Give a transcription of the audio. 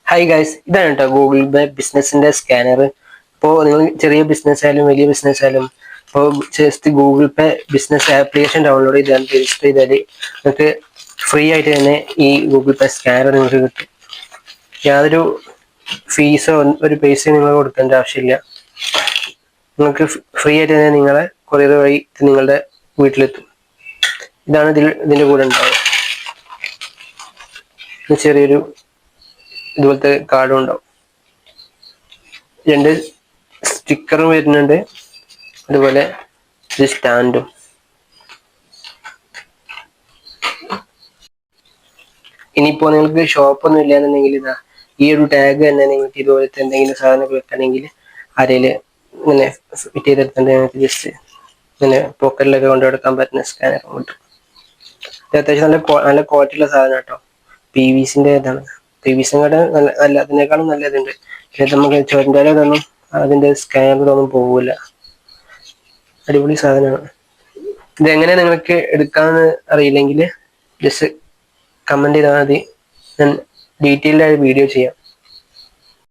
Hi guys, ഇതാണ് കേട്ടോ Google പേ ബിസിനസിന്റെ സ്കാനർ. ഇപ്പോൾ നിങ്ങൾ ചെറിയ ബിസിനസ് ആയാലും വലിയ ബിസിനസ് ആയാലും ഇപ്പോൾ ജസ്റ്റ് ഗൂഗിൾ പേ ബിസിനസ് ആപ്ലിക്കേഷൻ ഡൗൺലോഡ് ചെയ്താൽ രജിസ്റ്റർ ചെയ്താൽ നിങ്ങൾക്ക് ഫ്രീ ആയിട്ട് തന്നെ ഈ ഗൂഗിൾ പേ സ്കാനർ നിങ്ങൾക്ക് കിട്ടും. യാതൊരു ഫീസോ ഒരു പൈസയോ നിങ്ങൾ കൊടുക്കേണ്ട ആവശ്യമില്ല. നിങ്ങൾക്ക് ഫ്രീ ആയിട്ട് തന്നെ നിങ്ങളെ കൊറിയർ വഴി നിങ്ങളുടെ വീട്ടിലെത്തും. ഇതാണ് ഇതിൻ്റെ കൂടെ ഉണ്ടാവുക. ചെറിയൊരു ഇതുപോലത്തെ കാർഡും ഉണ്ടാവും. 2 സ്റ്റിക്കറും വരുന്നുണ്ട്, അതുപോലെ ഒരു സ്റ്റാൻഡും. ഇനിയിപ്പോൾ നിങ്ങൾക്ക് ഷോപ്പൊന്നും ഇല്ലാന്നുണ്ടെങ്കിൽ ഇതാ ഈ ഒരു ടാഗ് തന്നെ നിങ്ങൾക്ക് ഇതുപോലത്തെ എന്തെങ്കിലും സാധനങ്ങൾ വെക്കണമെങ്കിൽ ആരെയിൽ ഇങ്ങനെ ഫിറ്റ് ചെയ്തെടുത്തിട്ടുണ്ടെങ്കിൽ ജസ്റ്റ് ഇങ്ങനെ പോക്കറ്റിലൊക്കെ കൊണ്ടുകൊടുക്കാൻ പറ്റുന്ന സ്കാനർ കിട്ടും. ഇത് അത്യാവശ്യം നല്ല ക്വാളിറ്റിയുള്ള സാധനം കേട്ടോ. PVCന്റെ ഇതാണ്. PVC-യുടെ നല്ല അതിനേക്കാളും നല്ലതുണ്ട്. പക്ഷെ നമുക്ക് ചോരൻ്റെതൊന്നും അതിന്റെ സ്കാനറിലൊന്നും പോകില്ല. അടിപൊളി സാധനമാണ്. ഇതെങ്ങനെ നിങ്ങൾക്ക് എടുക്കാമെന്ന് അറിയില്ലെങ്കിൽ ജസ്റ്റ് കമന്റ് ചെയ്താൽ മതി. ഞാൻ ഡീറ്റെയിൽഡ് ആയി വീഡിയോ ചെയ്യാം.